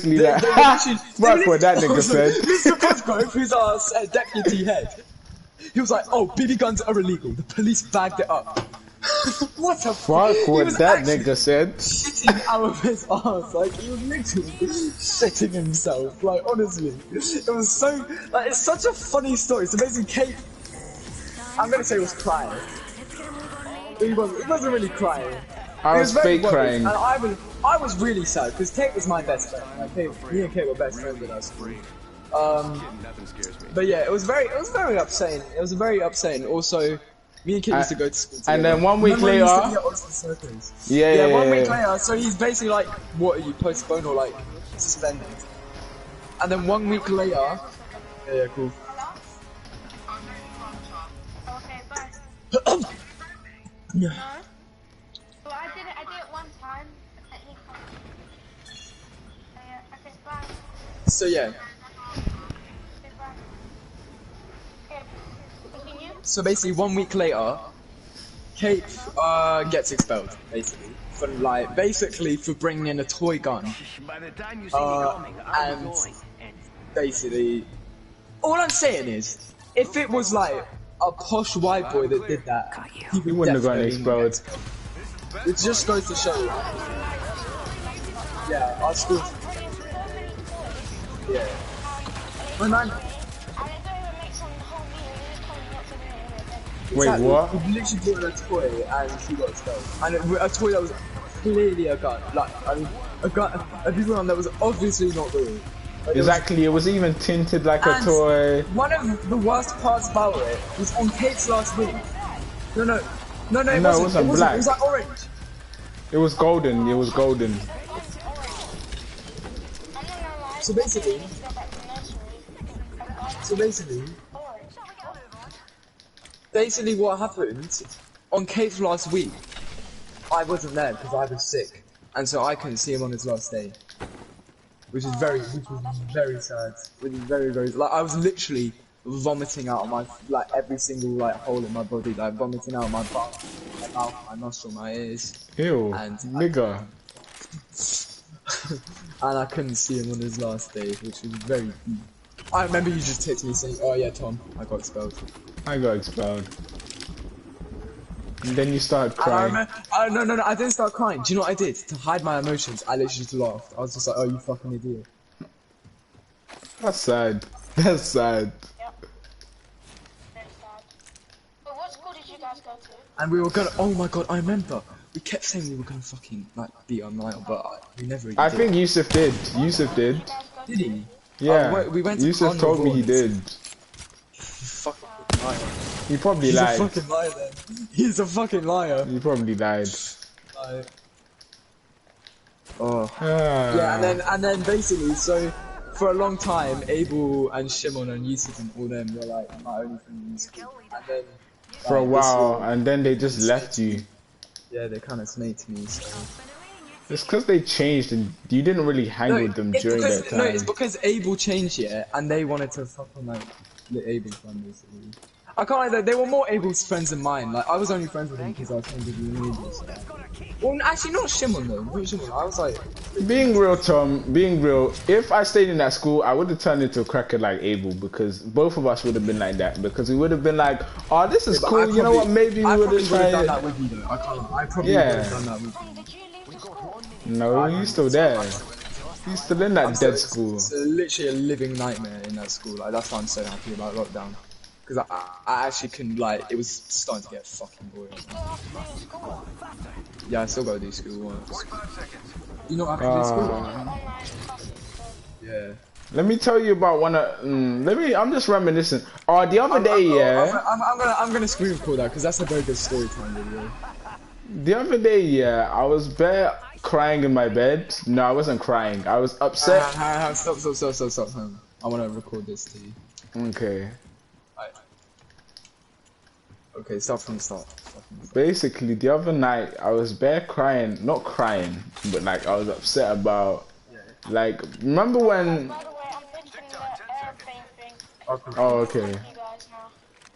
Right what that nigga said. Mr. Cosgrove, who's our deputy head, he was like, "Oh, BB guns are illegal. The police bagged it up." What a fuck! What that nigga said? Shitting out of his ass, like he was literally shitting himself. Like honestly, it was so like it's such a funny story. So basically, Kate, I'm gonna say, was crying. He wasn't really crying. I was fake crying. And I was really sad because Kate was my best friend. Like me and Kate were best friends in our school. But yeah, it was very upsetting. It was very upsetting. Also, me and Kate used to go to school together. And then 1 week later, yeah, 1 week later. So he's basically like, "What are you, postponed or like suspended?" And then 1 week later, yeah, cool. Yeah. Well, I did it one time. Okay, bye. So yeah. So basically, 1 week later, Kate gets expelled. Basically, for bringing in a toy gun. And basically, all I'm saying is, if it was like a posh white boy that did that, he wouldn't have gotten expelled. It just goes to show you. Yeah, our school. Yeah. When I... Wait, exactly. what? We literally bought a toy and she got expelled. And a toy that was clearly a gun. Like, I mean, a gun that was obviously not real. Like, exactly, it was even tinted like a toy. One of the worst parts about it was on Kate's last week. No, it wasn't black. It was like orange. It was golden. It was golden. So basically what happened on Kate's last week, I wasn't there because I was sick, and so I couldn't see him on his last day, which was very sad. Which is very like I was literally vomiting out of my every single hole in my body, like vomiting out of my butt, my mouth, my nostril, my ears. Ew, and nigga. And I couldn't see him on his last day, which was very deep. I remember you just texted me saying, "Oh yeah, Tom, I got expelled." I got expelled. And then you started crying. No, I didn't start crying. Do you know what I did? To hide my emotions, I literally just laughed. I was just like, "Oh, you fucking idiot." That's sad. That's sad. Yep. Very sad. But what school did you guys go to? And we were gonna, oh my god, I remember. We kept saying we were gonna fucking, be online, but we never really I did. think Yusuf did. Yusuf did. Did he? Yeah. We went to Yusuf told me he did. Fucking liar. He probably He's lied. a fucking liar then. He's a fucking liar. He probably lied. Oh. Yeah, and then basically, so for a long time, Abel and Shimon and Yusuf and all them were like my only friends in school. And then for a while, and then they just left you. Yeah, they kind of snaked me. So. It's because they changed and you didn't really hang with them during that time. No, it's because Abel changed, yeah, and they wanted to fucking let Abel's friend basically. I can't lie, they were more Abel's friends than mine. Like, I was only friends with him because I was friends with you and Abel. So. Well, actually, not Shimon though. Not Shimon. I was like... Being real, Tom, being real, if I stayed in that school, I would have turned into a cracker like Abel, because both of us would have been like that, because we would have been like, oh, this is cool, you know what, maybe we would have tried done that with you though. I probably would have done that with you. No, you're still there. You're still in that dead school. It's literally a living nightmare in that school. Like, that's why I'm so happy about lockdown. Because I actually couldn't, it was starting to get fucking boring. Yeah, I still gotta do school once. You know what I can do school? Yeah. Let me tell you about one of, I'm just reminiscing. Oh, the other day, I'm gonna screen record that, because that's a very good story time video. The other day, I was bare crying in my bed. No, I wasn't crying. I was upset. Stop. I wanna record this to you. Okay. Okay, start from the start. Basically, the other night, I was bare crying. Not crying, but I was upset about... remember when... Oh, okay.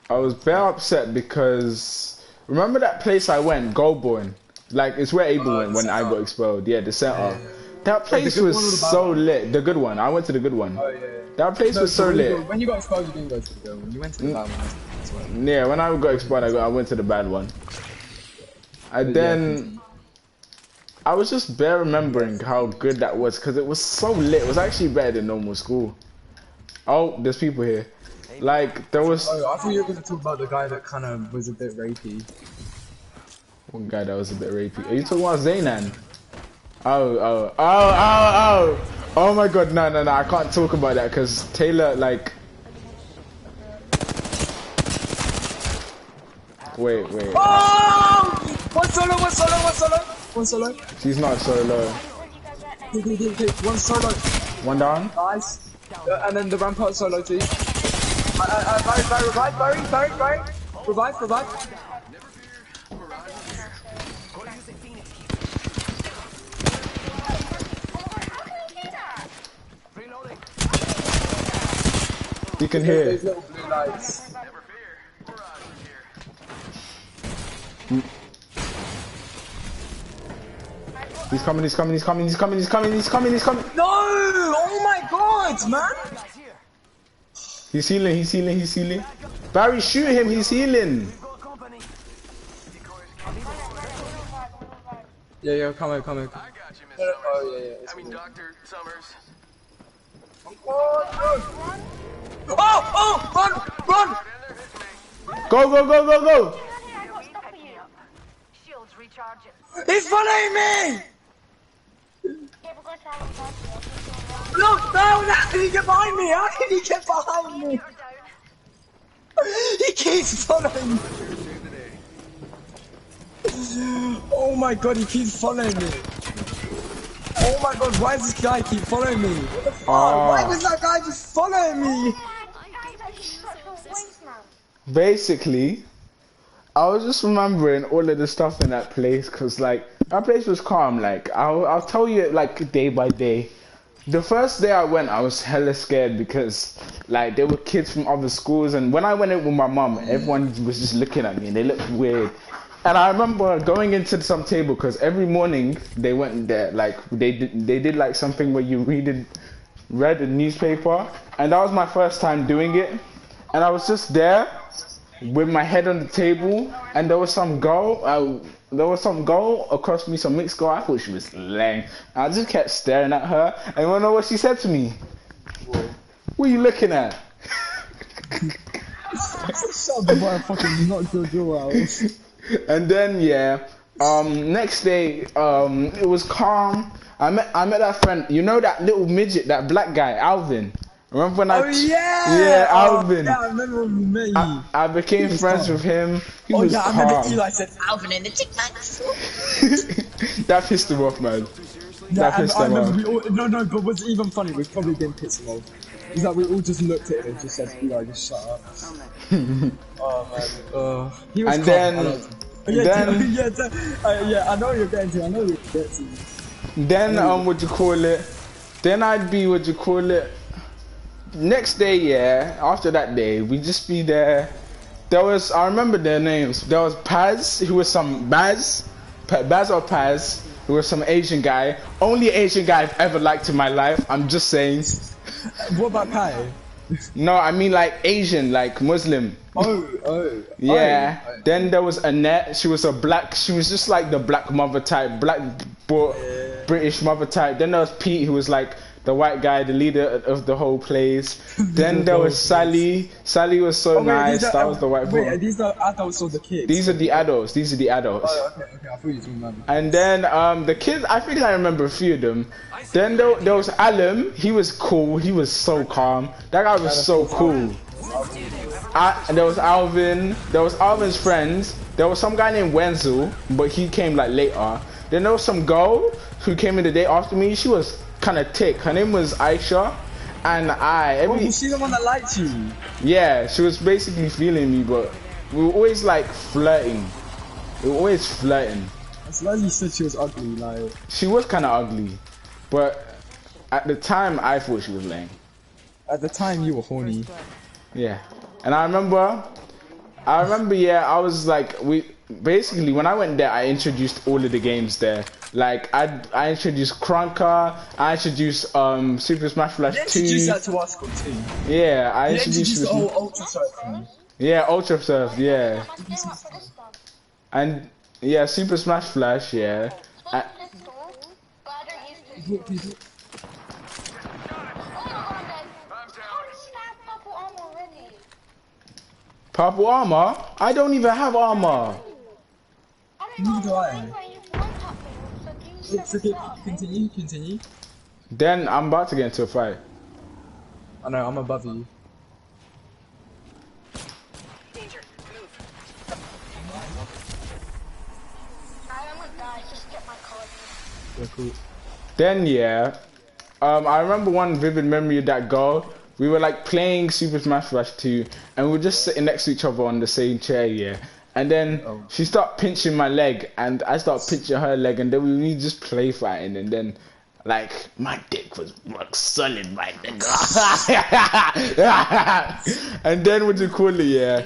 I was bare upset because... Remember that place I went, Goldborn? It's where Abel went when I got expelled. Yeah, the center. That place good was one or the bad so one? lit. The good one. I went to the good one. Oh, yeah. That place was so lit. When you got exposed, you didn't go to the good one. You went to the bad one. That's why. Yeah, when I got expired, I went to the bad one. And then I was just bare remembering how good that was because it was so lit. It was actually better than normal school. Oh, there's people here. Like there was. Oh, I thought you were gonna talk about the guy that kind of was a bit rapey. One guy that was a bit rapey. Are you talking about Zaynan? Oh my god, no, I can't talk about that because Taylor, like... Wait. Oh! One solo! She's not solo. One solo. One down? Nice. And then the rampart solo too. Revive. You can hear. Those little blue lights. He's coming. No! Oh my god, man! He's healing. Barry, shoot him, he's healing. Yeah, come here. I got you, Miss Summers. Oh, yeah. I mean, Dr. Summers. Oh! Run! Go. I got stuff for you. Shields recharging. He's following me! Yeah, but go to Alan first. No! How can he get behind me? How can he get behind me? He keeps following me. Oh my god, he keeps following me. Oh my god, why does this guy keep following me? What the fuck? Why does that guy just following me? Basically, I was just remembering all of the stuff in that place because, like, that place was calm. Like, I'll tell you, like, day by day. The first day I went, I was hella scared because, like, there were kids from other schools, and when I went in with my mum, everyone was just looking at me and they looked weird. And I remember going into some table because every morning they went there, like, they did like something where you read a newspaper, and that was my first time doing it. And I was just there with my head on the table, and there was some girl across me, some mixed girl. I thought she was lame. I just kept staring at her, and you wanna know what she said to me? Whoa. What are you looking at? Shut the motherfucking knock your jaw out. And then next day it was calm. I met that friend. You know that little midget, that black guy, Alvin. Remember when Alvin. Yeah, I remember when we met you. I became friends with him. He was calm. I remember Eli said Alvin and the chipmunks. That pissed him off, man. That pissed him off. No, but what's even funny, we probably didn't piss him off. Is that we all just looked at him and just said, Eli, just shut up. Oh man. He was and calm. then I know what you're getting to. Then next day, after that day, we just be there. I remember their names. There was Paz, who was some Baz or Paz, who was some Asian guy. Only Asian guy I've ever liked in my life. I'm just saying. What about Pai? No, I mean like Asian, like Muslim. Yeah. Then there was Annette. She was just like the black mother type, British mother type. Then there was Pete, who was like the white guy, the leader of the whole place. Then there was Sally. Sally was so nice. That was the white boy. Wait, are these the adults or the kids? These are the adults. Oh, okay. I thought you were talking about them. And then the kids, I think I remember a few of them. Then there was Alan. He was cool. He was so calm. That guy was so cool. And there was Alvin. There was Alvin's friends. There was some guy named Wenzel, but he came like later. Then there was some girl who came in the day after me. She was kind of thick. Her name was Aisha. And was she the one that liked you? Yeah, she was basically feeling me, but we were always like flirting. As long as you said she was ugly, like... She was kind of ugly. But at the time, I thought she was lame. At the time, you were horny. Yeah. And I remember, I was like, basically, when I went there, I introduced all of the games there. Like I introduced Krunker, I introduced Super Smash Bros. You 2. introduced that to our school too. Yeah, I You introduced introduced the whole Ultra Surf thing. yeah, Ultra Surf, yeah. My gear up for this one. And yeah, Super Smash Flash, yeah. It's not pistol, but I don't use pistols. Oh my god, I'm dead. How did you have purple armor already? Purple armor? I don't even have armor. I don't know. Neither do I. Anyway, you one-tap me, so do you It's okay. Continue. Then I'm about to get into a fight. I know, I'm above you. I'm gonna die, just get my card. Yeah, cool. Then yeah, I remember one vivid memory of that girl. We were like playing Super Smash Bros. 2, and we were just sitting next to each other on the same chair, yeah. And then she started pinching my leg, and I started pinching her leg, and then we just play fighting, and then like my dick was rock solid, my nigga. And then what do you call it, yeah?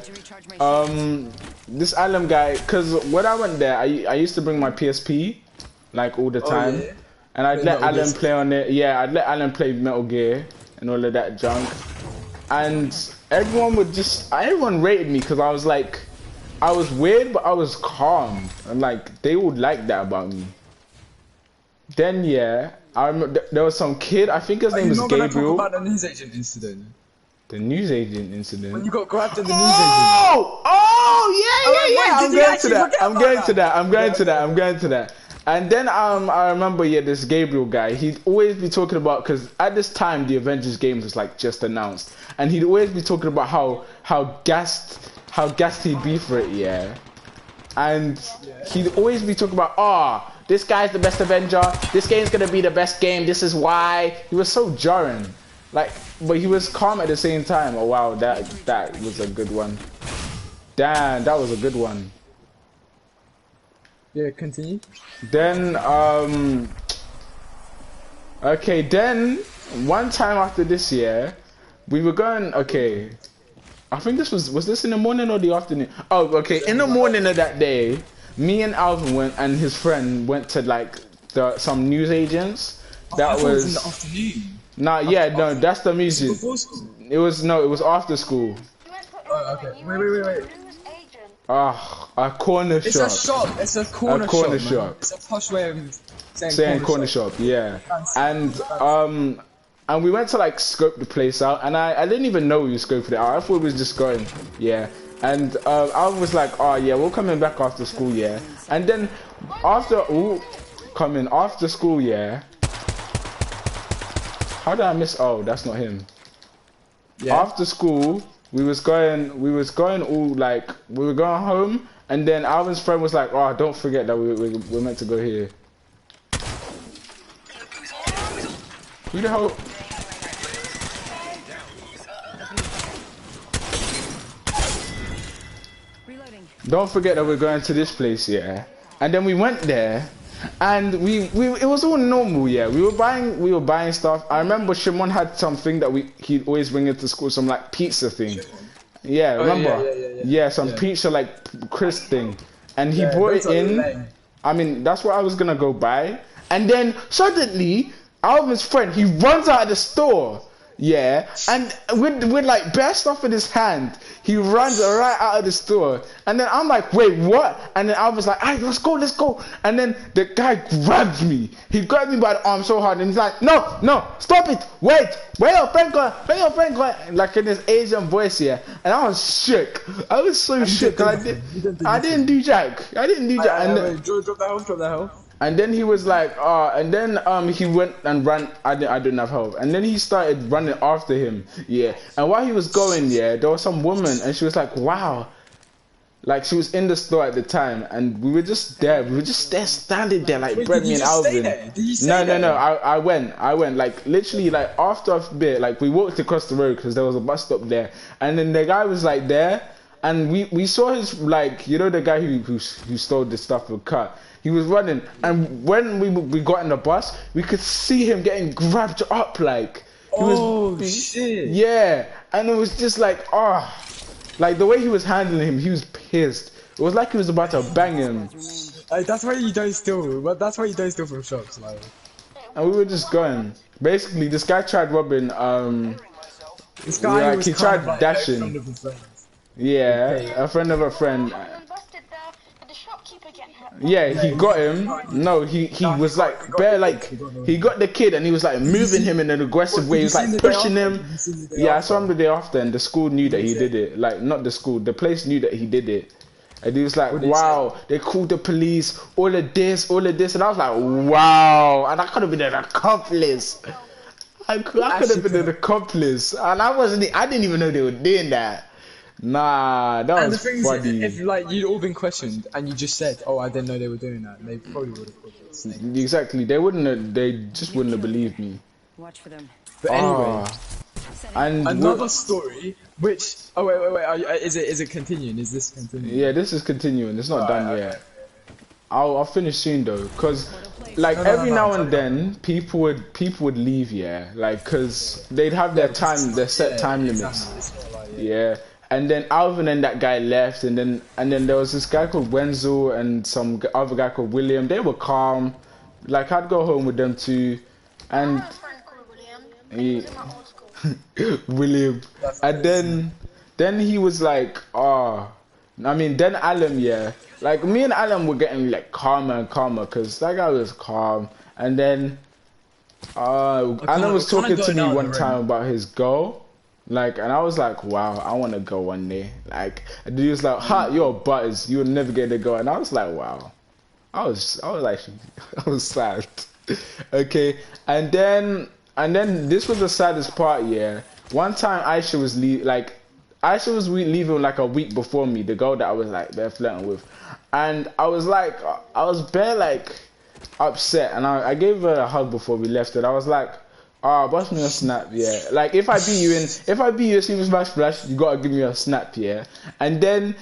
This Alum guy, cause when I went there, I used to bring my PSP, like all the time, yeah. and I'd let Metal Alan Gear. play on it. Yeah, I'd let Alan play Metal Gear and all of that junk, and everyone rated me because I was like, I was weird, but I was calm, and like they would like that about me. Then yeah, I remember there was some kid. I think his name was You're not gonna talk Gabriel. about the newsagent incident. The newsagent incident. When you got grabbed in the newsagent. Oh, yeah. wait, I'm did you going to actually that. forget I'm about going that? to that. I'm going to that. And then I remember, yeah, this Gabriel guy. He'd always be talking about, because at this time the Avengers games was like just announced, and he'd always be talking about how gassed he'd be for it, yeah. And he'd always be talking about, this guy's the best Avenger. This game's gonna be the best game. This is why. He was so jarring, like, but he was calm at the same time. Oh wow, that was a good one. Damn, that was a good one. Yeah, continue. Then okay, then one time after this year, we were going. Okay, I think this was this in the morning or the afternoon? Oh, okay, in the morning of that day, me and Alvin went and his friend went to like some news agents. That I thought it was in was the afternoon. nah, yeah, no, that's the music. Before school. It was after school. You went for Oh, okay. you Wait. went to news agent. A corner It's shop. a shop. It's a corner, corner shop. shop. Man. It's a posh way of Saying corner shop, yeah. And we went to like scope the place out, and I didn't even know we were scoping it out. I thought we was just going, yeah. And I was like, oh yeah, we're coming back after school, yeah. And then coming after school, yeah. How did I miss? Oh, that's not him. Yeah. After school, we were going home, and then Alvin's friend was like, oh, don't forget that we're meant to go here. Who the hell? Reloading. Don't forget that we're going to this place, yeah. And then we went there, and it was all normal, yeah. We were buying stuff. I remember Shimon had something that he'd always bring into school, some like pizza thing. Yeah, remember? Yeah, some pizza like crisp thing, and he brought it in. I mean, that's what I was gonna go buy, and then suddenly Alvin's friend, he runs out of the store. Yeah, and with like bare stuff in his hand, he runs right out of the store, and then I'm like, wait, what? And then Alvin's like, alright, let's go, and then the guy grabs me. He grabbed me by the arm so hard, and he's like, no, stop it, wait, where your friend going, like in his Asian voice here, and I was shook. I was so shook. I didn't do jack. And Drop the health. And then he was like, and then he went and ran. I didn't have help. And then he started running after him. Yeah. And while he was going, yeah, there was some woman, and she was like, wow. Like she was in the store at the time, and we were just there. We were just there, standing there, like Wait, Brett, did me you and just stay Alvin. there? Did you stay No. there? I went. Like literally, like after a bit, like we walked across the road because there was a bus stop there, and then the guy was like there, and we saw his like, you know, the guy who stole the stuff with cut. He was running, and when we got in the bus, we could see him getting grabbed up, like he shit. Yeah, and it was just like, like the way he was handling him, he was pissed. It was like he was about to bang him. Like, that's why you don't steal. But that's why you don't steal from shops. Like, And we were just going. Basically, this guy tried robbing. this guy Like was he kind of tried like dashing. a friend of his friends. Yeah, Okay. a friend of a friend. And busted the shopkeeper getting hurt. Yeah, he got him. No, he was like bare like he got the kid and he was like moving him in an aggressive way. He was like pushing him. Yeah, I saw him the day after, and the school knew that he did it. Like not the school, the place knew that he did it. And he was like, wow, they called the police, all of this, and I was like, wow, and I could have been an accomplice. I could have been an accomplice, and I didn't even know they were doing that. Nah, that And the was thing funny. is, if like you'd all been questioned and you just said, "Oh, I didn't know they were doing that," they probably would have called you a snake. Exactly, they just wouldn't have believed me. Watch for them. But anyway, And another story. Which wait, is it continuing? Is this continuing? yeah, this is continuing. It's not done yet. I'll finish soon though, cause like No, every now it's and okay. then people would leave, yeah, like cause they'd have their time, their set time limits. Exactly. It's not like, Yeah, and then Alvin and that guy left, and then there was this guy called Wenzel and some other guy called William. They were calm. Like I'd go home with them too, I and had a friend called William. And he was in my old school. William. And then he was like, oh, I mean, then Alan, yeah. Like, me and Alan were getting, like, calmer and calmer, because that guy was calm. And then, Alan was talking to me one time about his goal. Like, and I was like, wow, I want to go one day. Like, and he was like, ha, you're butters. You'll never get to go. And I was like, wow. I was actually, I was sad. Okay. And then this was the saddest part, yeah. One time Aisha was leaving like a week before me, the girl that I was like there flirting with. And I was bare like upset, and I gave her a hug before we left, and I was like, bust me a snap, yeah. Like if I beat you in Super Smash Splash, you gotta give me a snap, yeah. And then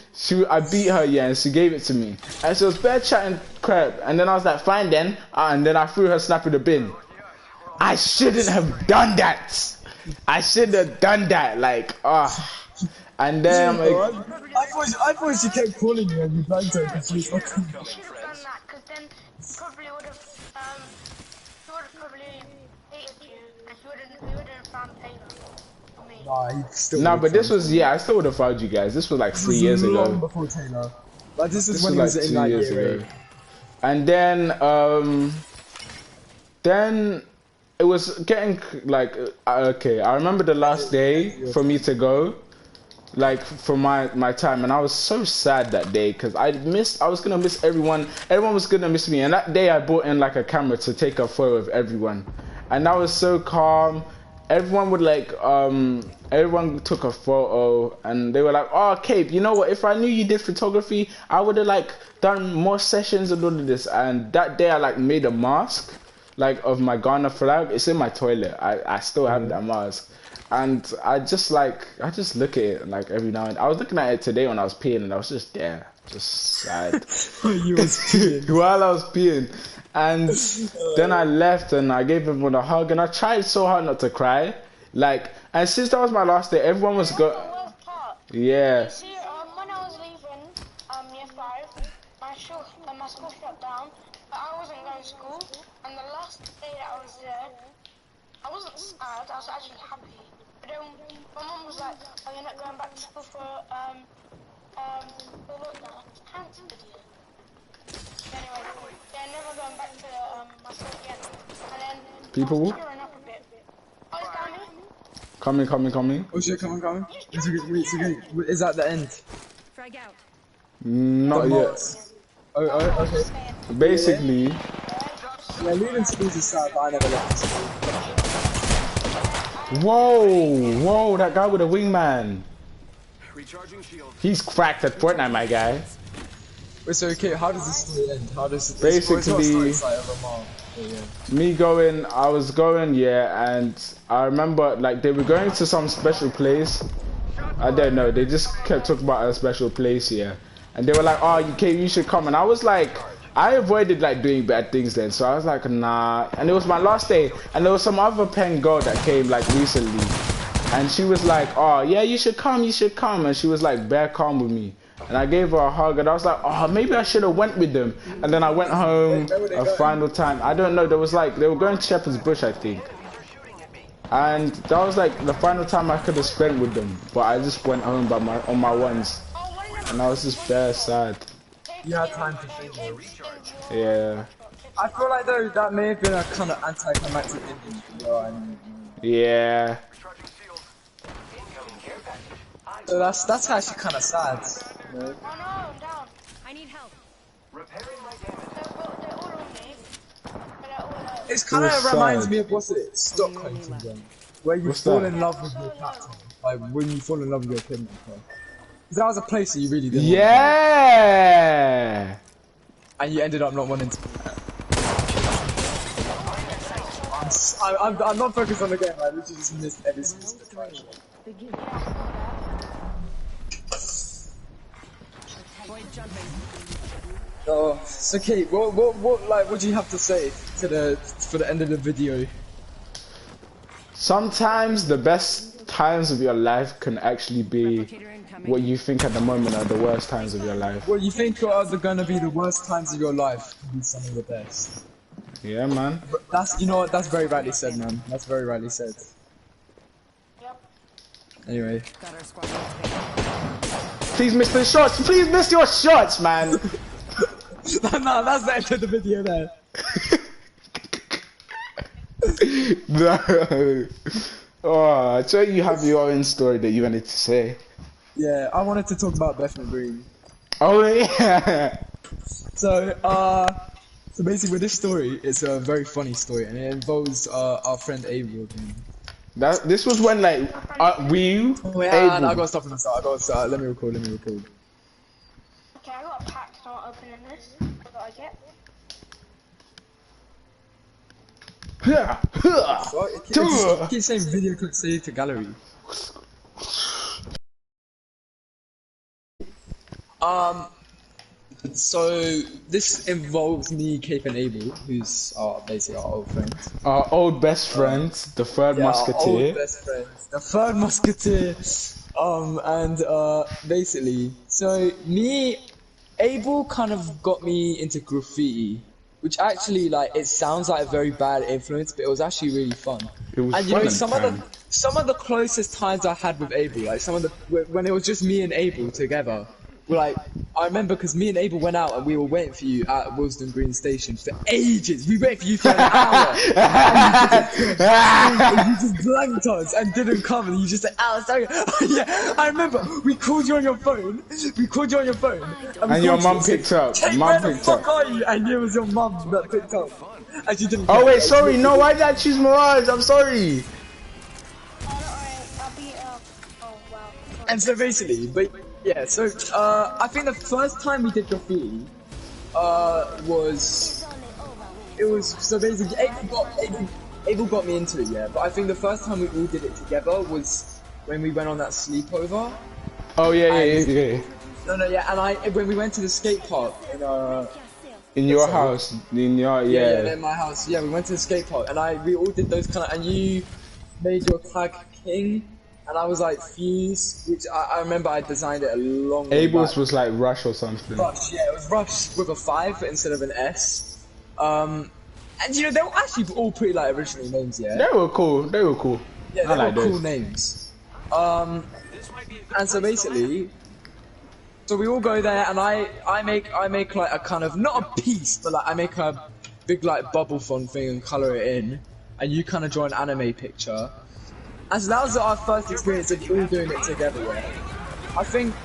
I beat her, yeah, and she gave it to me. And she was bare chatting crap, and then I was like, fine then, and then I threw her snap in the bin. I shouldn't have done that. I shouldn't have done that, like, and then I thought she kept calling you and you blanked her because she was fucking. You should have done that, because then he probably would have, he would have probably hated you, and he wouldn't have found Taylor. I mean, Nah, he still. no, but this was, yeah, I still would have found you guys. This was like 3 years long ago. before Taylor. Like this is This when was he like was 2 in like years year ago. 8. And then it was getting like, okay, I remember the last day for me to go, like for my time, and I was so sad that day because I was gonna miss everyone was gonna miss me, and that day I brought in like a camera to take a photo of everyone, and I was so calm. Everyone would like everyone took a photo, and they were like, oh Cape, you know what, if I knew you did photography, I would have like done more sessions and all of this. And that day I like made a mask like of my Ghana flag. It's in my toilet. I still have that mask. And I just look at it like every now and then. I was looking at it today when I was peeing, and I was just there, just sad. You was peeing. While I was peeing. And then I left and I gave everyone a hug, and I tried so hard not to cry. Like, and since that was my last day, everyone was the worst part. yeah. See, when I was leaving, year 5, my school shut down, but I wasn't going to school, and the last day that I was there, I wasn't sad, I was actually happy. But then my mum was like, oh, you're not going back to school for lockdown. Thanks, idiot. Anyway, yeah, never going back to my school again. And then People? I was tearing up a bit. Oh, it's down here. Coming. Oh shit, come on. Is that the end? Frag out. Not yet. Oh, okay. Basically, Yeah, leaving school is sad, but I never left school. whoa, that guy with a wingman. Recharging shield. He's cracked at Fortnite, my guy. Wait, so okay, how does this story end? How does Basically, it's like a mom. Yeah. I was going, yeah, and I remember like they were going to some special place. I don't know, they just kept talking about a special place here. And they were like, oh, you should come. And I was like, I avoided like doing bad things then, so I was like, nah. And it was my last day, and there was some other pen girl that came like recently, and she was like, oh yeah, you should come, and she was like bare calm with me. and I gave her a hug, and I was like, oh, maybe I should have went with them. And then I went home a final time. I don't know. There was like they were going to Shepherd's Bush, I think. And that was like the final time I could have spent with them, but I just went home on my ones, and I was just bare sad. You had time to think. Yeah. I feel like though that may have been a kind of anticlimactic ending. You know what I mean? Yeah. So that's actually kind of sad. You know? Oh no, I'm down. I need help. They're all on me. They're all It's kind It was of reminds sad. me of what's it? Stockholm syndrome, where you What's fall that? in love with your captain. Like when you fall in love with your kidnapper. That was a place that you really didn't want Yeah. to go, and you ended up not wanting to. I'm not focused on the game. I literally just missed every single trash. Avoid jumping. Oh, so Kate, what do you have to say for the end of the video? Sometimes the best times of your life can actually be Replicator incoming. what you think at the moment are the worst times of your life. What you think are gonna be the worst times of your life can be some of the best. Yeah, man. That's, you know what, that's very rightly said, man. That's very rightly said. Yep. Anyway. Got our squad mates. Please miss the shots. Please miss your shots, man. No, that's the end of the video there. No. Oh, so you have your own story that you wanted to say. Yeah, I wanted to talk about Bethnal Green. Oh yeah. So, so basically with this story, it's a very funny story, and it involves our friend Abel again. This was when like we Oh yeah, Abel. I gotta stop in the start. I gotta start. Let me record. Okay, I got a pack, so I'm opening this. What do I get? What? It keeps saying video clip saved to gallery. So this involves me, Cape, and Abel, who's basically our old friends. Our old best friends, the third Yeah, our old musketeer. best friends, the third musketeer. Basically, so me, Abel kind of got me into graffiti, which actually, like, it sounds like a very bad influence, but it was actually really fun. It was And you fun know, at the some of the closest times I had with Abel, like when it was just me and Abel together, were like, I remember because me and Abel went out and we were waiting for you at Willesden Green Station for ages. We waited for you for an hour. And you just blanked us and didn't come, and you just said, "Oh, sorry." Yeah, I remember. We called you on your phone. And your mum picked up. Hey, Mum where the picked fuck up. are you? And it was your mum that picked up. And she didn't. Oh care. wait, sorry. No, why did I choose Mirage? I'm sorry. Oh, don't worry, I'll be, oh wow. And so basically, but yeah, so I think the first time we did graffiti was so basically Abel got me into it, yeah. But I think the first time we all did it together was when we went on that sleepover. Oh yeah. No, yeah, and when we went to the skate park In your house, in your yeah, in my house. Yeah, we went to the skate park, and we all did those kind of, and you made your tag King, and I was like Fuse, which I remember I designed it a long way Abel's back. was like Rush or something. Rush, yeah, it was Rush with a 5 instead of an S. And you know, they were actually all pretty like original names, yeah. They were cool. Yeah, I they like were cool those. names. And so basically, so we all go there, and I make like a kind of, not a piece, but like I make a big like bubble font thing and color it in, and you kind of draw an anime picture. And so that was our first experience of all doing it together. Yeah. I think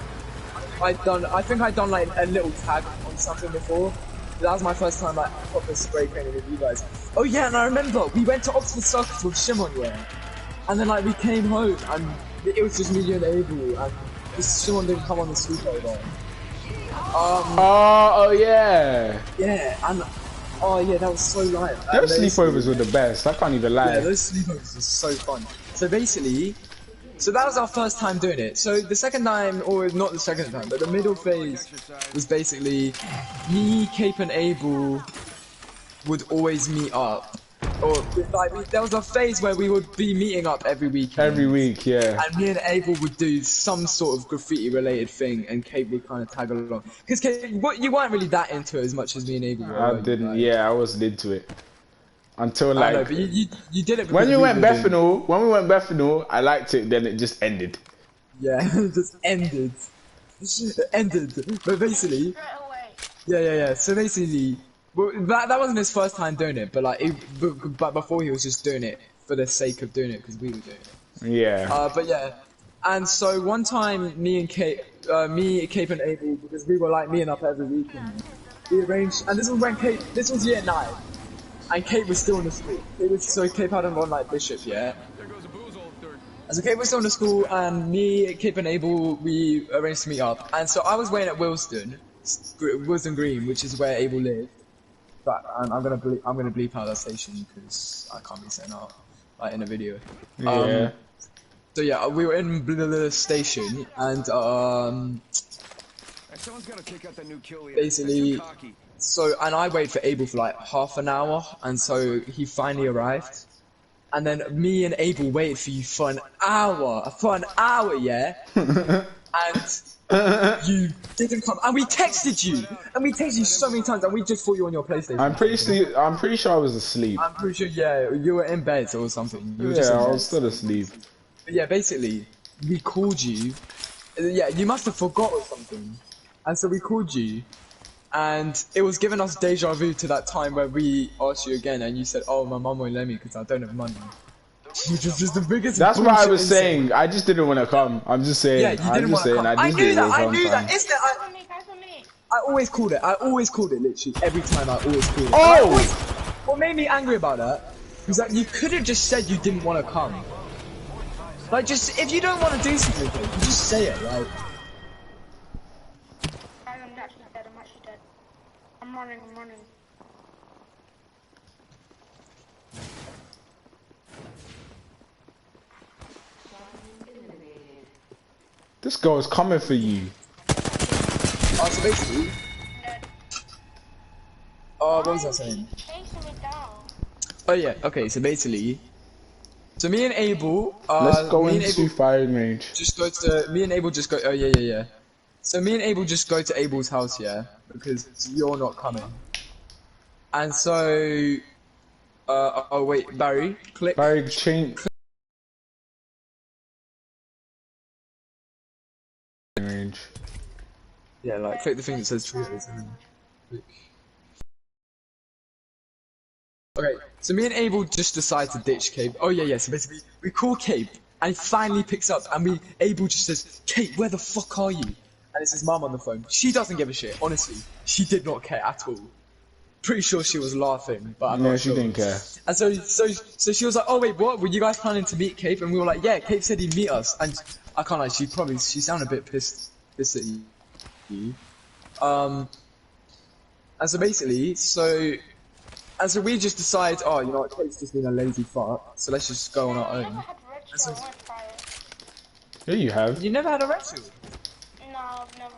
I'd done like a little tag on something before. That was my first time like proper spray painting with you guys. Oh yeah, and I remember we went to Oxford Circus with Shimon, yeah. And then like we came home and it was just me and Abel, and Shimon didn't come on the sleepover. Oh yeah. Yeah, and oh yeah, that was so light. Those sleepovers were the best. I can't even lie. Yeah, those sleepovers were so fun. So basically, so that was our first time doing it. So the second time, or not the second time, but the middle phase was basically me, Cape, and Abel would always meet up, or like there was a phase where we would be meeting up every weekend. Every week, yeah. And me and Abel would do some sort of graffiti-related thing, and Kate would kind of tag along. Because you weren't really that into it as much as me and Abel were. I were you, didn't. like? Yeah, I wasn't into it until I know, like but you did it because when we went were doing- Bethanol. When we went Bethanol, I liked it. Then it just ended. Yeah, it just ended. It ended. But basically, Straight away. yeah. So basically, well, that wasn't his first time doing it, but like, but before he was just doing it for the sake of doing it because we were doing it. Yeah. But yeah, and so one time, me, Cape, and Abel, because we were like meeting up every weekend, we arranged, and this was when this was year 9, and Kate was still in the school. So Kate hadn't gone like Bishop yet. And so Kate was still in the school, and me, Kate and Abel, we arranged to meet up. And so I was waiting at Wilston Green, which is where Abel lived. But I'm gonna bleep out that station because I can't be saying out like in a video. Yeah. So yeah, we were in the station, and Someone's gotta kick out that new kill leader. basically, That's too cocky. so and I waited for Abel for like half an hour, and so he finally arrived. And then me and Abel waited for you for an hour, yeah. And you didn't come, and we texted you so many times, and we just thought you were on your PlayStation. I'm pretty sure I was asleep. I'm pretty sure, yeah, you were in bed or something. You were just Yeah, in I bed. was still asleep. But yeah, basically, we called you. Yeah, you must have forgot or something. And so we called you, and it was giving us deja vu to that time where we asked you again, and you said, "Oh, my mum won't let me because I don't have money." Which is just the biggest. That's what I bullshit was insult. saying. I just didn't want to come. I'm just saying. Yeah, you didn't want to come. I knew that. I knew that. It's that. Come for me, come for me. I always called it. I always called it. Literally every time. I always called it. Oh! What made me angry about that was that you could have just said you didn't want to come. Like, just if you don't want to do something, you just say it. Like, I'm actually dead, I'm actually dead. I'm running. This girl is coming for you. so basically, Dead. what was I saying? Chasing me down. Oh yeah. Okay. So basically, so me and Abel. Let's go me and into Abel firing range. just go to. Me and Abel just go. Oh yeah. So me and Abel just go to Abel's house, yeah, because you're not coming. And so, oh wait, Barry, click. Barry, change range. Yeah, like click the thing that says trios and then click. Okay, so me and Abel just decide to ditch Cape. Oh yeah, so basically we call Cape and he finally picks up and Abel just says, "Cape, where the fuck are you?" And it's his mum on the phone. She doesn't give a shit, honestly. She did not care at all. Pretty sure she was laughing, but I'm No, not she sure. didn't care. And so she was like, "Oh wait, what? Were you guys planning to meet Cape?" And we were like, "Yeah, Cape said he'd meet us." And I can't lie, she sounded a bit pissed at you. And so basically, and so we just decide, oh, you know what, Cape's just been a lazy fuck, so let's just go on our I own. never had red That's shield, a- I won't try it. Yeah, you have. You never had a red shield? No, I've never.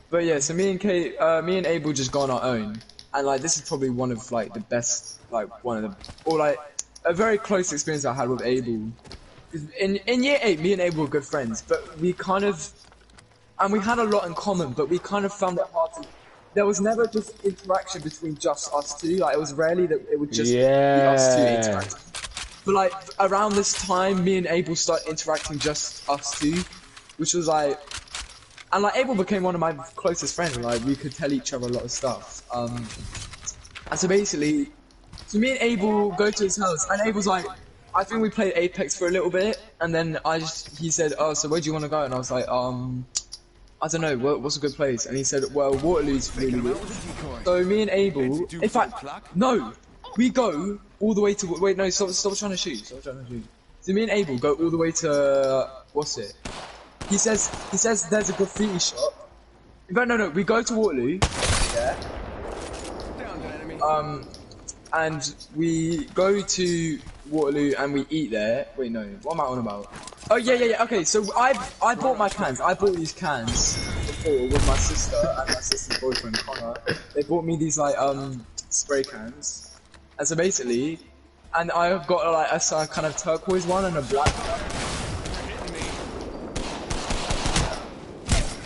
But yeah, so me and Abel just go on our own, and like this is probably one of like the best, like one of the, or like a very close experience I had with Abel. 'Cause in year 8, me and Abel were good friends, but we kind of, and we had a lot in common, but we kind of found it hard to. There was never just interaction between just us two. Like it was rarely that it would just be us two Yeah. interacting. But like around this time, me and Abel started interacting just us two, which was like. And like Abel became one of my closest friends, and like we could tell each other a lot of stuff. And so basically, so me and Abel go to his house, and Abel's like, I think we played Apex for a little bit, and then he said, "Oh, so where do you want to go?" And I was like, I don't know, what's a good place? And he said, "Well, Waterloo's really good." So me and Abel, in fact, no, we go all the way to wait, no, stop trying to shoot, So me and Abel go all the way to what's it? He says there's a graffiti shop. In fact, no, we go to Waterloo, yeah. And we go to Waterloo and we eat there. Wait, no, what am I on about? Oh yeah. Okay, so I bought my cans. I bought these cans before with my sister and my sister's boyfriend Connor. They bought me these like spray cans. And so basically, and I've got like a some kind of turquoise one and a black one.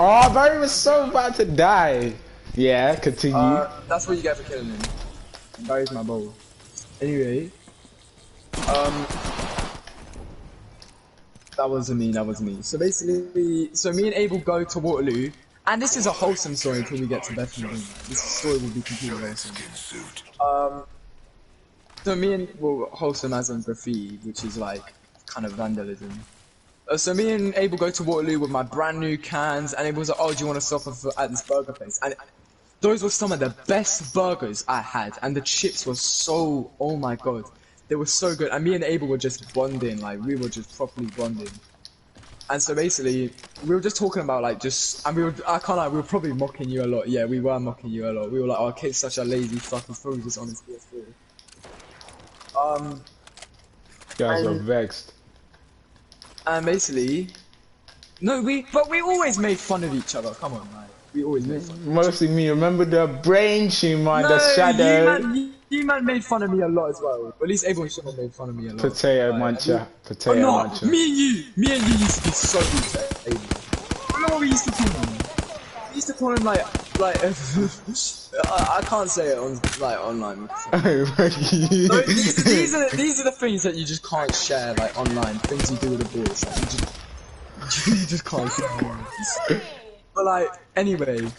Oh, Barry was so about to die. Yeah, continue. That's what you get for killing him. Barry's my bowl. Anyway, that wasn't me, that was me. So basically, so me and Abel go to Waterloo, and this is a wholesome story until we get to Bethany. This story will be completely wholesome. So me and, well, wholesome as in graffiti, which is like, kind of vandalism. So me and Abel go to Waterloo with my brand new cans, and Abel was like, oh, do you want to stop at this burger place? And those were some of the best burgers I had, and the chips were so, oh my god. They were so good, and me and Abel were just bonding, like, we were just properly bonding. And so basically, we were just talking about, like, and we were, I can't lie, we were probably mocking you a lot. Yeah, we were mocking you a lot. We were like, oh, kid's such a lazy fuck, he's probably just on his PS4. You guys are vexed. And basically, no, but we always made fun of each other, come on, man. We always made fun of each other. Mostly me. Remember the brain tumor, the shadow. You man made fun of me a lot as well. At least everyone should have made fun of me a lot. Potato muncher. Potato muncher. Me and you used to be so good to Abel. I know what we used to call him. We used to call him like I can't say it on like online. No, these are the things that you just can't share like online. Things you do with the boys. Like, you just can't share. But like anyway.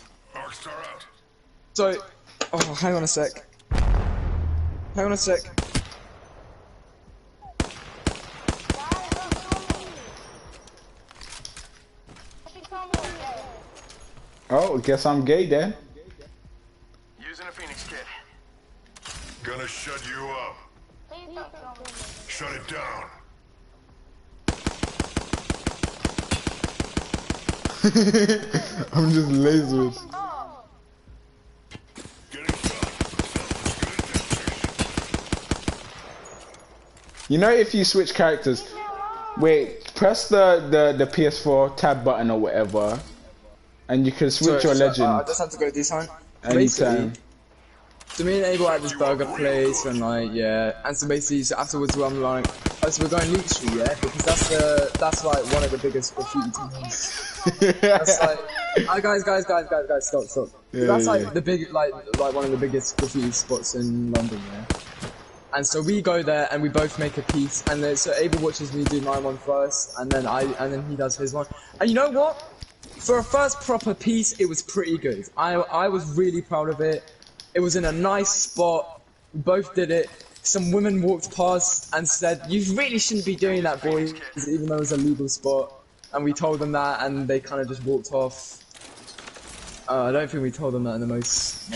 So, oh, hang on a sec. Hang on a sec. Oh, guess I'm gay then. Using a Phoenix kit. Gonna shut you up. Shut it down. I'm just lazy with. You know, if you switch characters, wait, press the PS4 tab button or whatever, and you can switch your legend. I just have to go this time. Anytime. So me and Abel at this burger place, and like, yeah, and so basically, so afterwards I'm like, oh, so we're going Leak Street, yeah, because that's like one of the biggest graffiti teams. That's like, guys, stop. Yeah, that's like the big, like one of the biggest graffiti spots in London, yeah. And so we go there and we both make a piece, and then so Abel watches me do my one first, and then he does his one. And you know what? For a first proper piece, it was pretty good. I was really proud of it. It was in a nice spot. We both did it. Some women walked past and said, "You really shouldn't be doing that, boys," even though it was a legal spot. And we told them that, and they kind of just walked off. I don't think we told them that in the most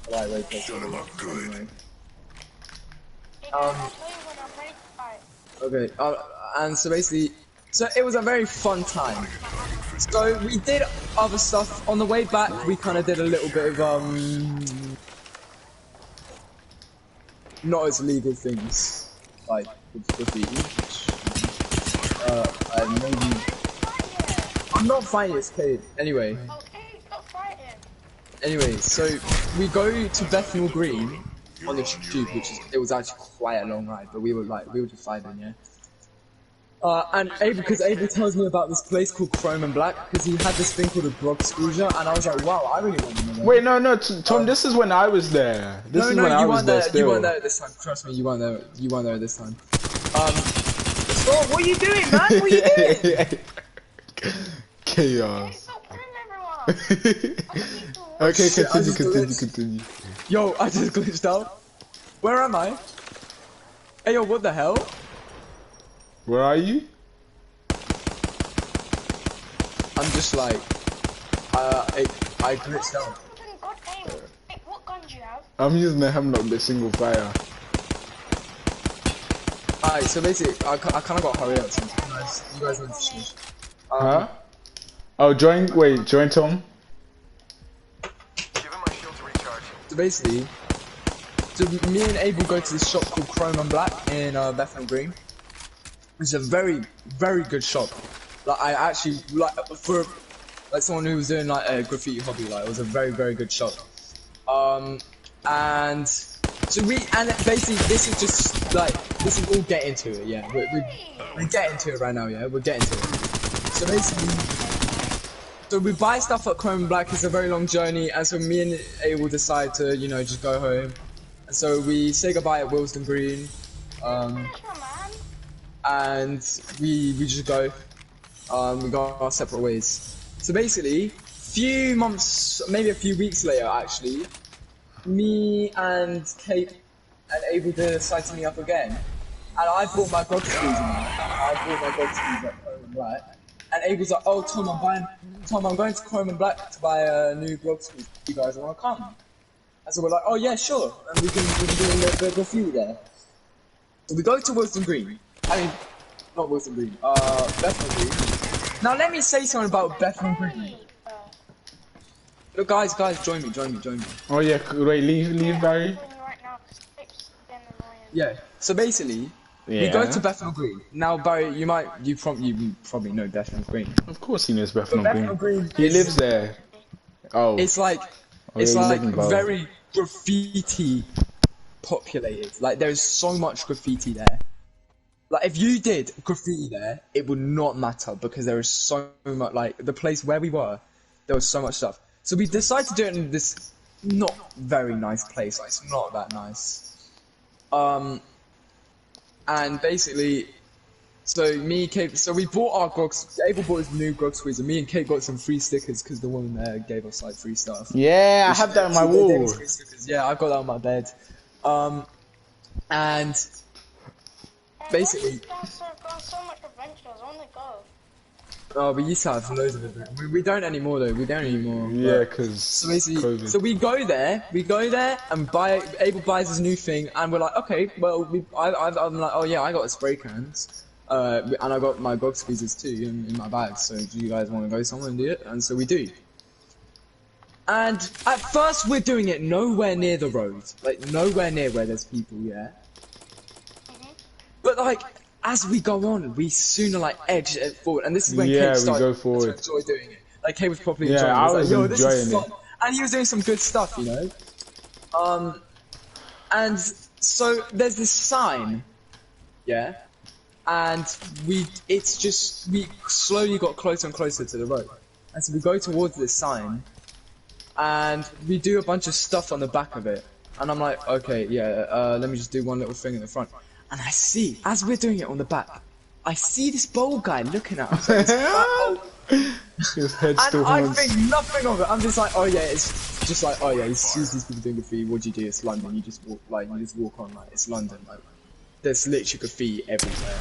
polite way possible. Anyway. Okay, and so basically, so it was a very fun time. So we did other stuff on the way back. We kind of did a little bit of not as legal things like graffiti. Maybe I'm not fighting. It's okay. Anyway. Okay, stop fighting. Anyway, so we go to Bethnal Green on the tube, it was actually quite a long ride, but we were just vibing, yeah. And because Abel tells me about this place called Chrome and Black, because he had this thing called a grog screwja, and I was like, wow, I really want to know that. Wait, no, Tom, this is when I was there. This is when I was there still. You weren't there this time, trust me, you weren't there this time. Stop, what are you doing, man? What are you doing? Chaos. Stop killing everyone. Okay, Shit, continue. Yo, I just glitched out. Where am I? Hey, yo, what the hell? Where are you? I'm just like, I glitched out. What gun do you have? I'm using the Hemlock, the single fire. Alright, so basically, I kind of got to hurry up since you guys went to switch. Huh? Oh, join Tom. So basically, me and Abel go to this shop called Chrome and Black in Bethnal Green. It's a very, very good shop. Like I actually for someone who was doing like a graffiti hobby, like it was a very, very good shop. And so basically this is just like, this is all get into it, yeah. We get into it right now, yeah. We're getting to it. So basically, so we buy stuff at Chrome Black. It's a very long journey, and so me and Abel decide to, you know, just go home. And so we say goodbye at Wilston Green, and we just go. We go our separate ways. So basically, few months, maybe a few weeks later, actually, me and Kate and Abel decide to meet up again. And I bought my grog skis now. I bought my grog skis at Chrome and Black. And Abel's like, oh Tom, I'm going to Chrome and Black to buy a new grog skis. You guys wanna come? And so we're like, oh yeah, sure. And we can do a little bit of graffiti there. So we go to Wilston Green. I mean, not Wilston Green, Bethnal Green. Now let me say something about Bethnal Green. Look guys, join me. Oh yeah, wait, leave Barry. Yeah, so basically, we go to Bethnal Green. Now Barry, you probably know Bethnal Green. Of course he knows Bethnal Bethnal Green. Green He is- lives there. Oh. It's like, Oh, it's yeah, you like live in Bow. very graffiti populated. Like there's so much graffiti there. Like if you did graffiti there, it would not matter because there is so much. Like the place where we were, there was so much stuff. So we decided to do it in this not very nice place. Like it's not that nice. And basically, so me and Kate, so we bought our grogs. Abel bought his new grog squeeze, and me and Kate got some free stickers because the woman there gave us like free stuff. Yeah, I have that on my They gave wall. us free stickers. Yeah, I've got that on my bed. And basically, Guys have gone so much adventures. I want to go. oh, we used to have loads of it. We don't anymore though. We don't anymore. Yeah, but- because So basically, COVID. so we go there and Abel buys his new thing, and we're like, okay, well, I'm like, oh yeah, I got a spray cans, and I got my grog squeezers too in my bag. So do you guys want to go somewhere and do it? And so we do. And at first we're doing it nowhere near the road, like nowhere near where there's people, yeah. But like, as we go on, we sooner like edge it forward, and this is when Yeah, Kate we started go to forward. enjoy doing it. Like Kate was properly Yeah, enjoying it. I He was like, yo, this is enjoying fun. And he was doing some good stuff, you know. And so there's this sign, yeah, and we slowly got closer and closer to the road, and so we go towards this sign, and we do a bunch of stuff on the back of it, and I'm like, okay, yeah, let me just do one little thing in the front. And I see, as we're doing it on the back, I see this bold guy looking at us. Like this fat old... His head And still I haunts. think nothing of it. I'm just like, oh yeah, it's just like, oh yeah, he sees these people doing graffiti. What do you do? It's London. You just walk on, like it's London. Like there's literally graffiti everywhere.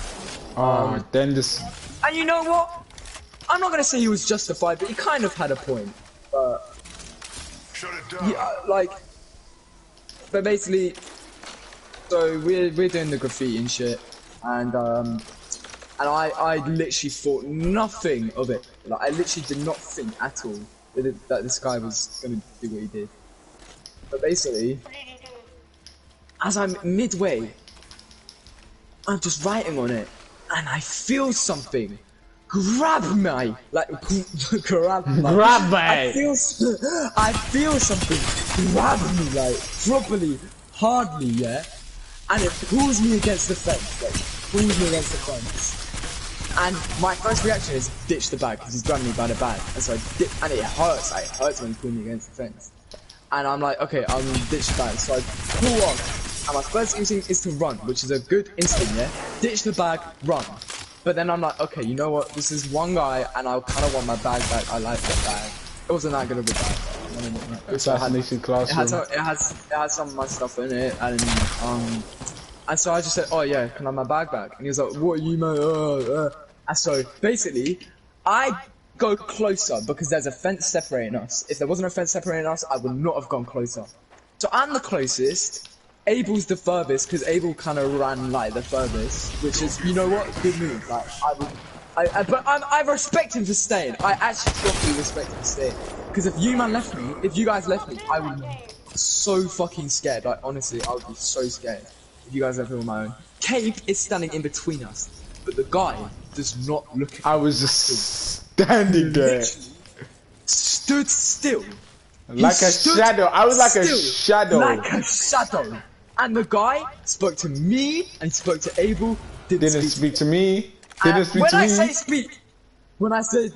Oh, then this. And you know what? I'm not gonna say he was justified, but he kind of had a point. But Shut it down. yeah, like, but basically. So we're doing the graffiti and shit, and I literally thought nothing of it. Like I literally did not think at all that this guy was gonna do what he did. But basically, What did you do? as I'm midway, I'm just writing on it, and I feel something grab me, like grab me. Grab me. I feel something grab me, like properly, hardly, yeah. And it pulls me against the fence, And my first reaction is ditch the bag, because he's grabbing me by the bag. And so and it hurts when he pulls me against the fence. And I'm like, okay, I'm ditch the bag. So I pull off, and my first instinct is to run, which is a good instinct, yeah? Ditch the bag, run. But then I'm like, okay, you know what? This is one guy, and I kind of want my bag back. I like that bag. It wasn't that good of a bag. Assassination classroom. It has some of my stuff in it, and so I just said, oh yeah, can I have my bag back? And he was like, what are you, man? And so basically, I go closer because there's a fence separating us. If there wasn't a fence separating us, I would not have gone closer. So I'm the closest. Abel's the furthest because Abel kind of ran like the furthest, which is, you know what, good move. Like I respect him for staying. I actually properly respect him for staying. Because if you guys left me, I would be so fucking scared. Like honestly, I would be so scared if you guys left me on my own. Cave is standing in between us, but the guy does not look at me. I was just standing there. Literally stood still Like a stood shadow. I was like a still, shadow. like a shadow. And the guy spoke to me and he spoke to Abel. Didn't speak to me. Didn't speak When to I me. say speak, when I say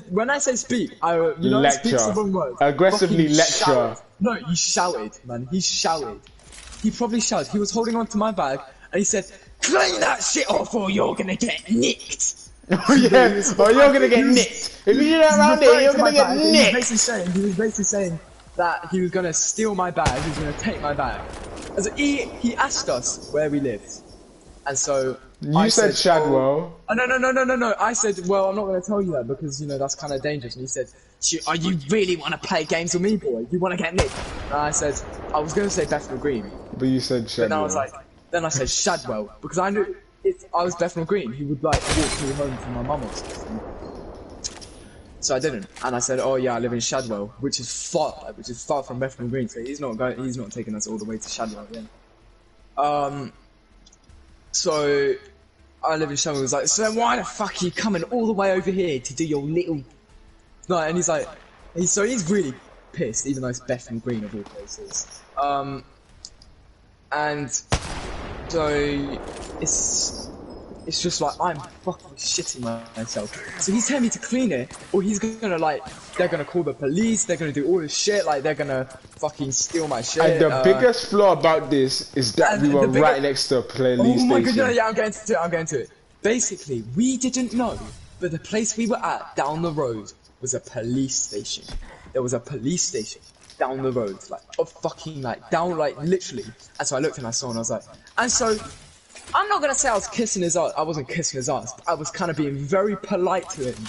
speak, you know, speak's the Lecture. wrong word. Aggressively Fucking lecture. shouted. No, he shouted, man. He shouted. He probably shouted. He was holding on to my bag and he said, "Clean that shit off, or you're gonna get nicked." Oh yeah. Oh, you're gonna get nicked. If you do that around there, you're gonna get nicked. He was basically saying that he was gonna steal my bag. He was gonna take my bag. And so he asked us where we lived, and so You said Shadwell. Oh no. I said, well, I'm not gonna tell you that because you know that's kind of dangerous. And he said, "Oh, you really want to play games with me, boy? You want to get nicked?" And I said, I was gonna say Bethnal Green, But you said Shadwell. but then I was like, then I said Shadwell because I knew if I was Bethnal Green, he would like walk me home from my mum or something. So I didn't, and I said, "Oh yeah, I live in Shadwell, which is far from Bethnal Green, so he's not taking us all the way to Shadwell again." So I live in Shadwell. He was like, "So then why the fuck are you coming all the way over here to do your little?" No, and he's like, he's really pissed, even though it's Bethnal Green of all places. And so it's just like I'm fucking shitting myself. So he's telling me to clean it, or he's gonna they're gonna call the police, they're gonna do all this shit, like they're gonna fucking steal my shit. And the biggest flaw about this is that we were right next to a police Oh my station. god, yeah, I'm getting to it. Basically, we didn't know, but the place we were at down the road was a police station. There was a police station down the road, literally. And so I looked and I saw and I was like, and so I'm not gonna say I was kissing his ass. I wasn't kissing his ass, but I was kind of being very polite to him.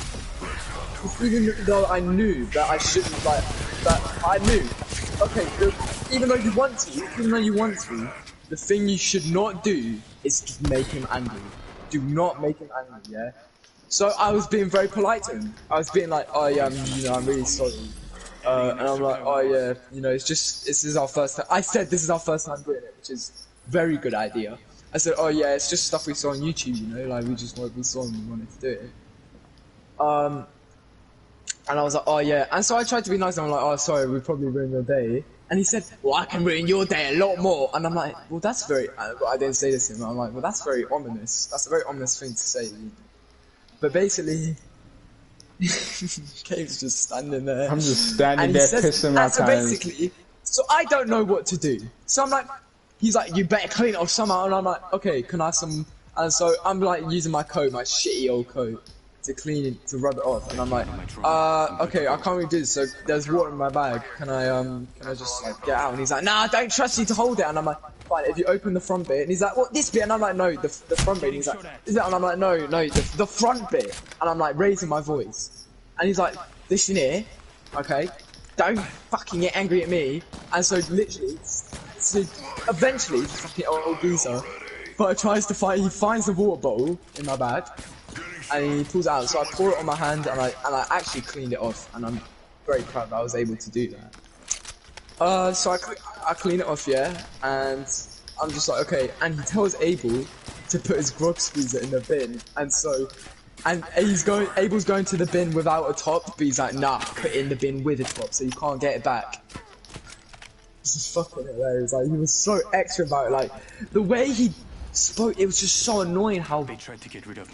Even though I knew that I shouldn't, that I knew. Okay, even though you want to, the thing you should not do is to make him angry. Do not make him angry, yeah? So I was being very polite to him. I was being like, "Oh yeah, I'm really sorry." And I'm like, "Oh yeah, this is our first time." I said this is our first time doing it, which is a very good idea. I said, "Oh yeah, it's just stuff we saw on YouTube, we saw and we wanted to do it." And I was like, "Oh yeah," and so I tried to be nice and I'm like, "Oh sorry, we probably ruined your day." And he said, "Well, I can ruin your day a lot more." And I'm like, "Well, that's very," I didn't say this to him, I'm like, "Well, that's very ominous. That's a very ominous thing to say." But basically, Cave's just standing there. I'm just standing there pissing my pants. So I don't know what to do. So I'm like, he's like, "You better clean it off somehow." And I'm like, "Okay, can I have some?" And so I'm like using my coat, my shitty old coat, to clean it, to rub it off. And I'm like, "Okay, I can't really do this. So there's water in my bag. Can I just get out?" And he's like, "Nah, I don't trust you to hold it." And I'm like, "Fine, if you open the front bit." And he's like, "What, this bit?" And I'm like, "No, the front bit." And he's like, "Is that?" And I'm like, "No, the front bit." And I'm like raising my voice. And he's like, "Listen here, okay? Don't fucking get angry at me." And so literally, eventually, the fucking old geezer, but he finds the water bottle in my bag, and he pulls it out. So I pour it on my hand, and I actually cleaned it off, and I'm very proud that I was able to do that. So I clean it off, yeah, and I'm just like, okay. And he tells Abel to put his grog squeezer in the bin, and so. And Abel's going to the bin without a top, but he's like, "Nah, put it in the bin with a top, so you can't get it back." This is fucking hilarious. Like, he was so extra about it. Like, the way he spoke, it was just so annoying how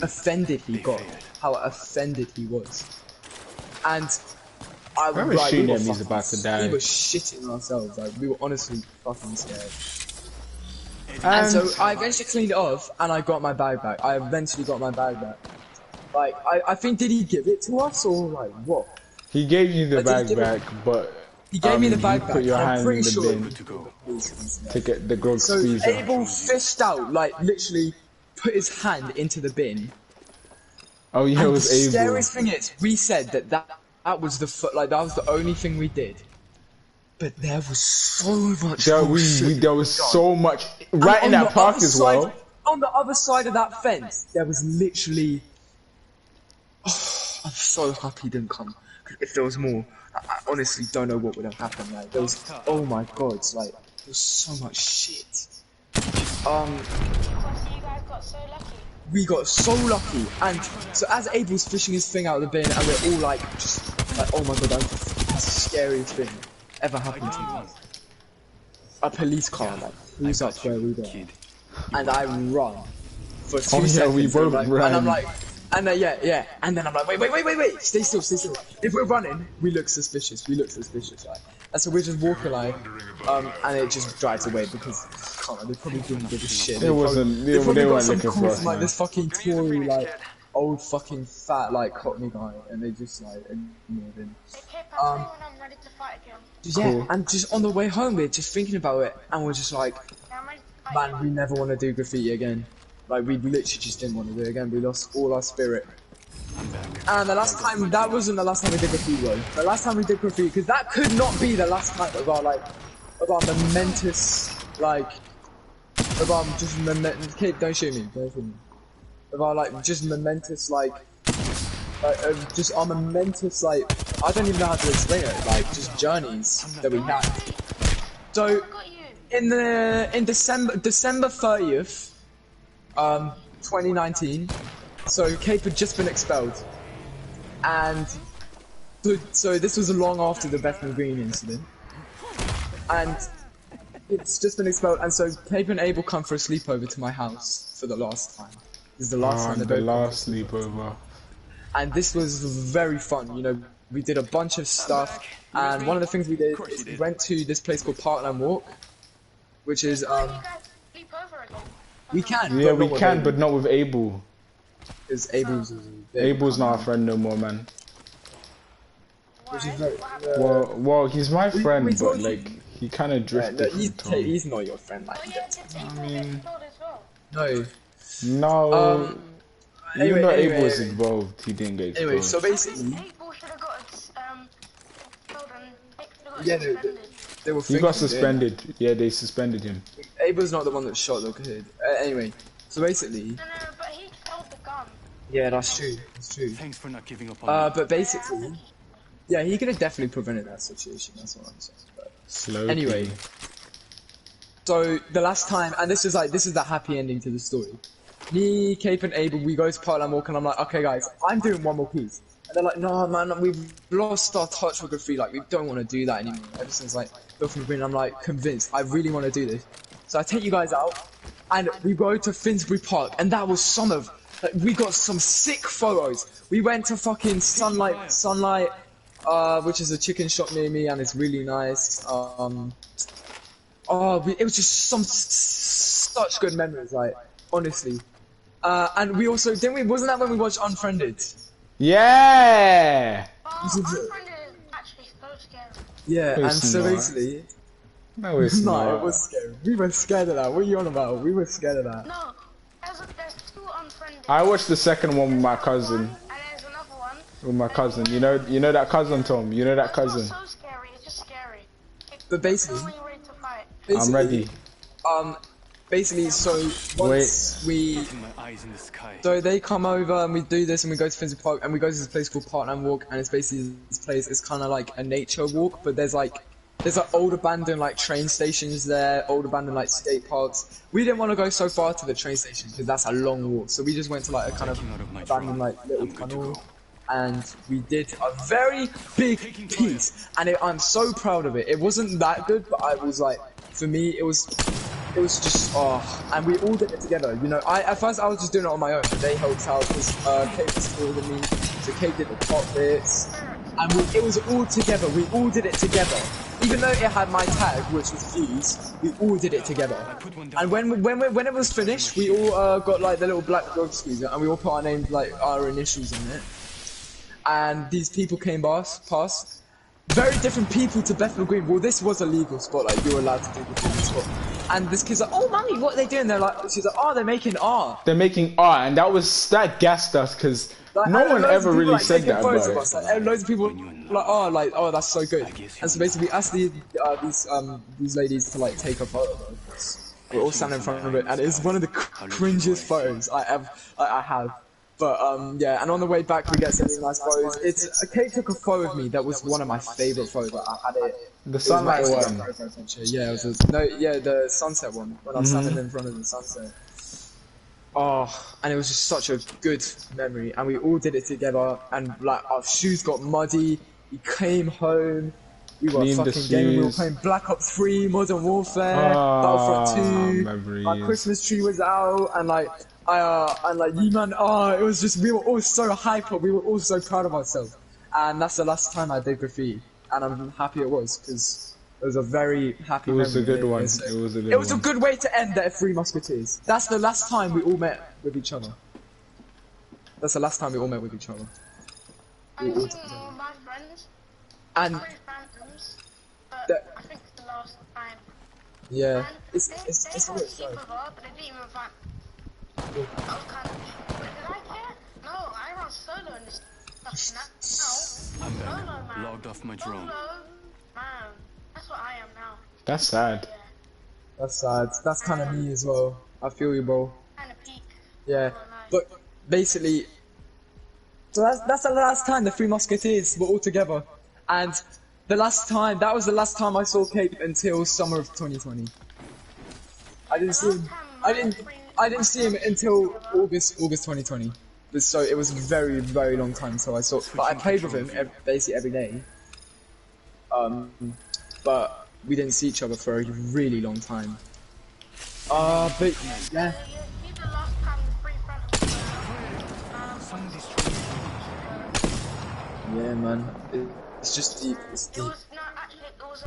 offended he got, how offended he was. And I was like, he's about to die. We were shitting ourselves. Like, we were honestly fucking scared. And so I eventually cleaned it off, and I got my bag back. I eventually got my bag back. Like, I think, did he give it to us, or like, what? He gave you the bag back, but he gave me the bag back. Put your hand in the sure bin to get the grog squeezer. So Abel fished out, like, literally put his hand into the bin. Oh yeah, it was Abel. The scariest thing is, we said that was that was the only thing we did. But there was so much bullshit. There was so much right in that park as well. On the other side of that fence, there was literally. Oh, I'm so happy he didn't come. If there was more, I honestly don't know what would have happened. Like, there was, oh my god, like, there was so much shit. So you guys got so lucky. We got so lucky, and so as Abel's fishing his thing out of the bin, and we're all like, just like, oh my god, that's the scariest thing ever happened to me. A police car like pulls up where we were, and I run for 2 Oh yeah, seconds. we both and ran. I'm like, and yeah, and then I'm like, wait, stay still. If we're running, we look suspicious, right? And so we're just walking like, and it just drives away because come on, they probably didn't give a shit. It wasn't. They probably got weren't some looking call for us, from like man. this fucking Tory like old fucking fat like Cockney guy, and they just like ignored him. Okay, pass me when I'm ready to fight again. Yeah, Cool. and just on the way home, we're just thinking about it, and we're just like, Yeah, I'm ready to fight man, we never want to do graffiti again. Like, we literally just didn't want to do it again. We lost all our spirit. And the last time, that wasn't the last time we did graffiti though. The last time we did graffiti, because that could not be the last time of our, like, of our momentous, like, of our just momentous, Kate, don't shoot me. Of our, like, just momentous, like, just our momentous, like, I don't even know how to explain it, like, just journeys that we had. So, I got you. in December 30th, 2019, so Cape had just been expelled, and so this was long after the Bethnal Green incident, and it's just been expelled, and so Cape and Abel come for a sleepover to my house for the last time. This is the last time they The both last sleepover. and this was very fun, you know. We did a bunch of stuff, and one of the things we did is we went to this place called Parkland Walk, which is You guys sleep over again. we can, Yeah, but we not with can, Abel, but not with Abel. because Abel's Abel's not our friend no more, man. which is very, Well, he's my friend, we but told you. like he kind of no, drifted from Tom. he's not your friend, like Oh yeah, did Abel get killed as well? no. No, even though anyway, Abel was involved, he didn't get exposed. Anyway, so basically, Abel should have got killed and yeah, suspended. they were. He got suspended. Yeah, they suspended him. Abel's not the one that shot the kid. Anyway, so basically, No, but he held the gun. yeah, that's true. That's true. Thanks for not giving up on me. But basically, yeah, he could have definitely prevented that situation. That's what I'm saying. But Slowly. anyway, so the last time, and this is the happy ending to the story. Me, Cape, and Abel, we go to Parkland Walk, and I'm like, okay, guys, I'm doing one more piece. And they're like, no, man, we've lost our touch with graffiti. Like, we don't want to do that anymore. Ever since like Bethnal Green, I'm like convinced. I really want to do this. So I take you guys out, and we go to Finsbury Park, and that was some of. Like, we got some sick photos. We went to fucking Sunlight, which is a chicken shop near me, and it's really nice. It was just such good memories, like, honestly. And we also, wasn't that when we watched Unfriended? Yeah. Oh, This is my it. friend is actually so scared. Yeah, and It's so not. basically, No, it's no, not. it was scary. We were scared of that. What are you on about? We were scared of that. No, there's two unfriended. I watched the second one with my cousin. And there's another one. With my cousin. You know that cousin, Tom. You know that cousin. It's not so scary, it's just scary. But basically, When you're ready to fight. I'm ready. Basically, so once we, Putting my eyes in the sky. so they come over and we do this and we go to Finsbury Park and we go to this place called Parkland Walk, and it's basically this place. It's kind of like a nature walk, but there's like old abandoned like train stations there, old abandoned like skate parks. We didn't want to go so far to the train station because that's a long walk, so we just went to like a kind of abandoned like little tunnel, and we did a very big piece, and I'm so proud of it. It wasn't that good, but I was like, for me, it was just, and we all did it together, you know. At first I was just doing it on my own, but they helped out because Kate was taller than me, so Kate did the top bits, and it was all together. We all did it together, even though it had my tag, which was Fuse. We all did it together, and when it was finished, we all got like the little black dog squeezer, and we all put our names, like our initials on it. And these people came past. Very different people to Bethnal Green. Well, this was a legal spot, like you're allowed to do the legal spot. And this kid's like, "Oh, mummy, what are they doing?" They're like, she's like, "Oh, they're making art." They're making art, and that gassed us because Like, no and one loads ever of people, really like, said taking that photos about of it. us. Like, and loads of people like, oh, that's so good. And so basically, we asked these ladies to like take a photo of us. We're all standing in front of it, and it's one of the cringiest photos I have. But yeah, and on the way back we get some really nice photos. Kate took a photo of me that was one of my favourite photos. Like, I had it. The sunlight it was one. my Instagram picture. Yeah, it was the sunset one when I'm standing in front of the sunset. Oh, and it was just such a good memory, and we all did it together. And like our shoes got muddy. We came home, We were Clean the fucking gaming. We were shoes. playing Black Ops 3, Modern Warfare, Ah, Battlefront 2. My memories. Christmas tree was out, and like you man, it was just we were all so hyper. We were all so proud of ourselves. And that's the last time I did graffiti, and I'm happy it was because it was a very happy It was memory. a good one. It It was a good it was a one. good way to end the Three Musketeers. That's the last time we all met with each other. That's the last time we all met with each other. I'm seeing all my friends. And Three phantoms. But The- I think it's the last time. yeah, And it's they a got bit sleepover, sad. but they didn't even find. I was kind of. But did I care? No, I run solo in this stuff now. I'm Solo, back. man. Logged off my drone. Solo, man. That's what I am now. That's sad. Yeah. That's sad. That's kind of me as well. I feel you, bro. Kind of peak. Yeah, Oh, nice. but basically, so that's the last time the Three Musketeers were all together, and that was the last time I saw Cape until summer of 2020. I didn't see him. I didn't see him until August 2020. So it was a very, very long time. So I saw, but I played with him basically every day. But we didn't see each other for a really long time. But yeah. You're the last time the three phantoms. Somebody's trying to Yeah, man. It's just deep. It's It deep. was